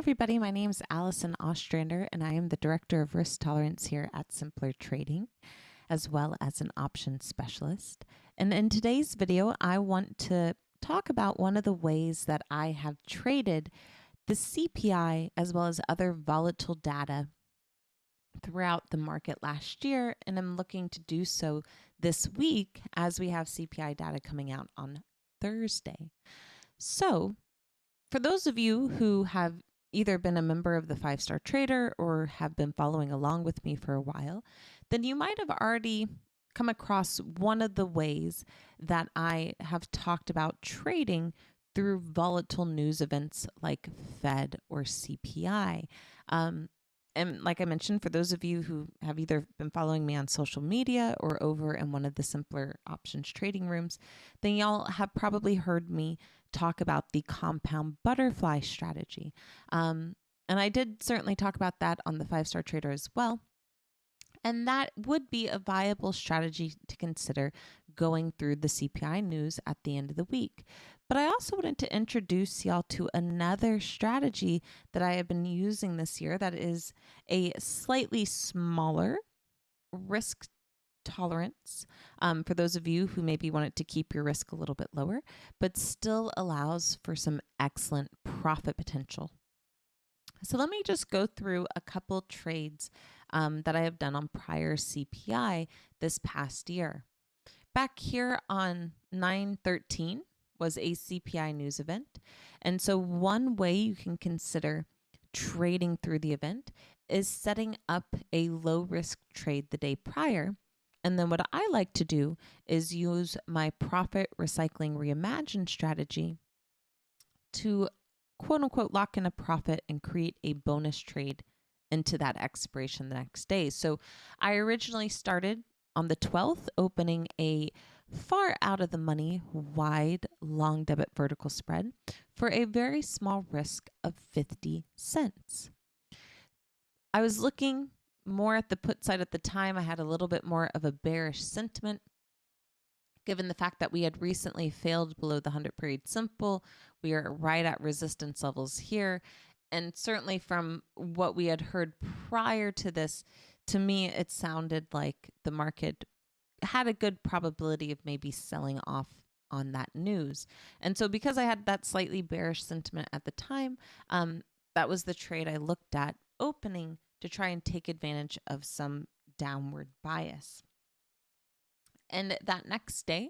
everybody, my name is Allison Ostrander, and I am the Director of Risk Tolerance here at Simpler Trading, as well as an options specialist. And in today's video, I want to talk about one of the ways that I have traded the CPI as well as other volatile data throughout the market last year, and I'm looking to do so this week as we have CPI data coming out on Thursday. So, for those of you who have either been a member of the 5-Star Trader or have been following along with me for a while, then you might have already come across one of the ways that I have talked about trading through volatile news events like Fed or CPI. And like I mentioned, for those of you who have either been following me on social media or over in one of the Simpler Options trading rooms, then y'all have probably heard me talk about the compound butterfly strategy. And I did certainly talk about that on the 5-Star Trader as well. And that would be a viable strategy to consider going through the CPI news at the end of the week. But I also wanted to introduce y'all to another strategy that I have been using this year that is a slightly smaller risk tolerance for those of you who maybe wanted to keep your risk a little bit lower, but still allows for some excellent profit potential. So let me just go through a couple trades that I have done on prior CPI this past year. Back here on 9/13 was a CPI news event. And so one way you can consider trading through the event is setting up a low risk trade the day prior. And then what I like to do is use my profit recycling reimagine strategy to quote unquote lock in a profit and create a bonus trade into that expiration the next day. So I originally started on the 12th, opening a far out of the money wide long debit vertical spread for a very small risk of 50 cents. I was looking more at the put side at the time. I had a little bit more of a bearish sentiment given the fact that we had recently failed below the 100 period simple. We are right at resistance levels here. And certainly from what we had heard prior to this, to me, it sounded like the market had a good probability of maybe selling off on that news. And so because I had that slightly bearish sentiment at the time, that was the trade I looked at opening to try and take advantage of some downward bias. And that next day,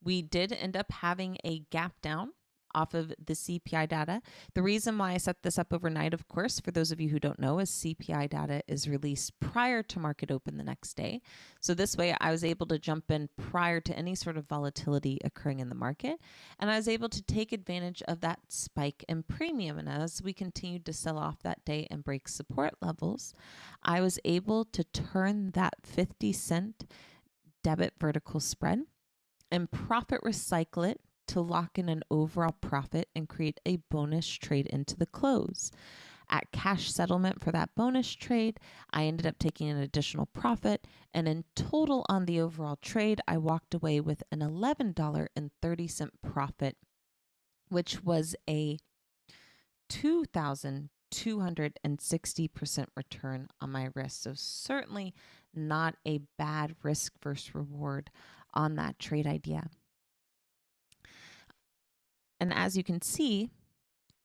we did end up having a gap down off of the CPI data. The reason why I set this up overnight, of course, for those of you who don't know, is CPI data is released prior to market open the next day. So this way I was able to jump in prior to any sort of volatility occurring in the market. And I was able to take advantage of that spike in premium. And as we continued to sell off that day and break support levels, I was able to turn that 50-cent debit vertical spread and profit recycle it to lock in an overall profit and create a bonus trade into the close. At cash settlement for that bonus trade, I ended up taking an additional profit, and in total on the overall trade, I walked away with an $11.30 profit, which was a 2,260% return on my risk. So certainly not a bad risk versus reward on that trade idea. And as you can see,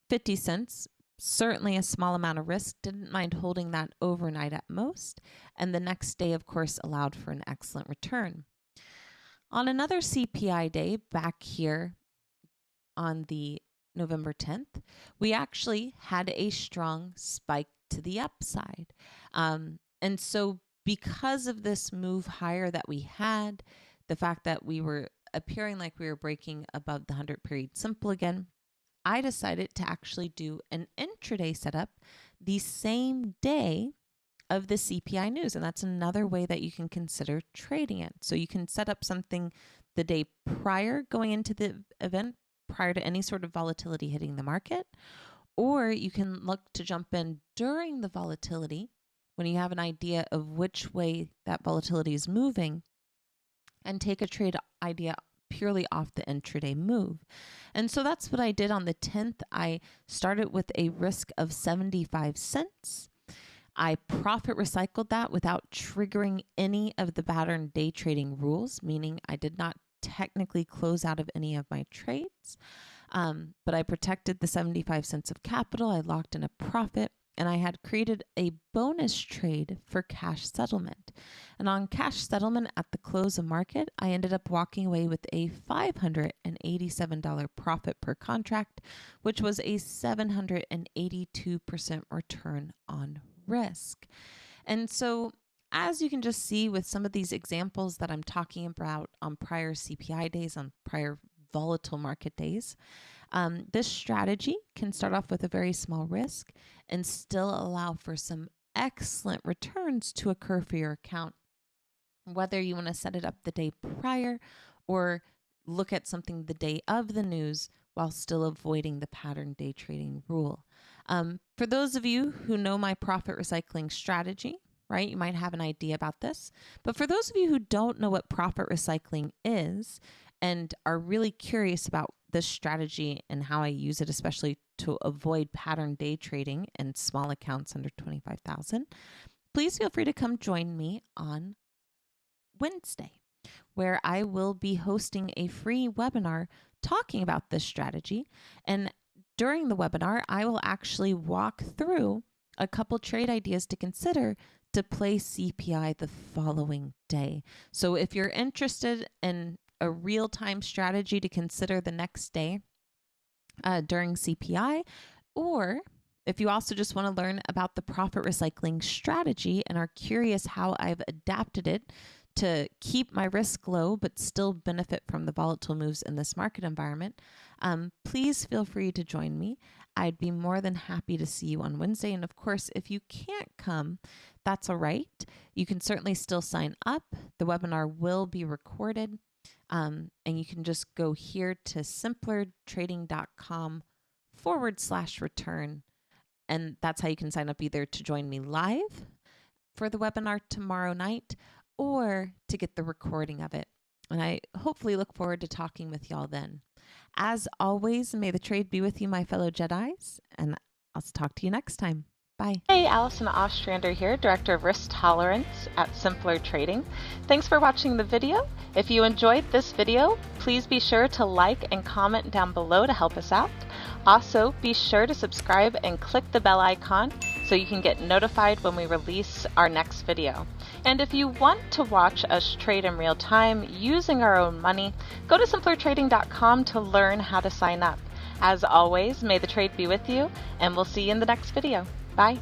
50 cents, certainly a small amount of risk, didn't mind holding that overnight at most. And the next day, of course, allowed for an excellent return. On another CPI day back here on the November 10th, we actually had a strong spike to the upside. And so because of this move higher that we had, the fact that we were appearing like we were breaking above the 100 period simple again, I decided to actually do an intraday setup the same day of the CPI news. And that's another way that you can consider trading it. So you can set up something the day prior going into the event, prior to any sort of volatility hitting the market, or you can look to jump in during the volatility when you have an idea of which way that volatility is moving and take a trade idea purely off the intraday move. And so that's what I did on the 10th. I started with a risk of 75 cents. I profit recycled that without triggering any of the pattern day trading rules, meaning I did not technically close out of any of my trades, but I protected the 75 cents of capital. I locked in a profit, and I had created a bonus trade for cash settlement. And on cash settlement at the close of market, I ended up walking away with a $587 profit per contract, which was a 782% return on risk. And so, as you can just see with some of these examples that I'm talking about on prior CPI days, on prior volatile market days, this strategy can start off with a very small risk and still allow for some excellent returns to occur for your account, whether you want to set it up the day prior or look at something the day of the news while still avoiding the pattern day trading rule. For those of you who know my profit recycling strategy, right, you might have an idea about this. But for those of you who don't know what profit recycling is and are really curious about this strategy and how I use it, especially to avoid pattern day trading and small accounts under 25,000, please feel free to come join me on Wednesday, where I will be hosting a free webinar talking about this strategy. And during the webinar, I will actually walk through a couple trade ideas to consider to play CPI the following day. So if you're interested in a real-time strategy to consider the next day during CPI, or if you also just want to learn about the profit recycling strategy and are curious how I've adapted it to keep my risk low but still benefit from the volatile moves in this market environment, please feel free to join me. I'd be more than happy to see you on Wednesday. And of course, if you can't come, that's all right. You can certainly still sign up. The webinar will be recorded. And you can just go here to simplertrading.com/return. And that's how you can sign up either to join me live for the webinar tomorrow night or to get the recording of it. And I hopefully look forward to talking with y'all then. As always, may the trade be with you, my fellow Jedis, and I'll talk to you next time. Bye. Hey, Allison Ostrander here, Director of Risk Tolerance at Simpler Trading. Thanks for watching the video. If you enjoyed this video, please be sure to like and comment down below to help us out. Also, be sure to subscribe and click the bell icon so you can get notified when we release our next video. And if you want to watch us trade in real time using our own money, go to simplertrading.com to learn how to sign up. As always, may the trade be with you, and we'll see you in the next video. Bye.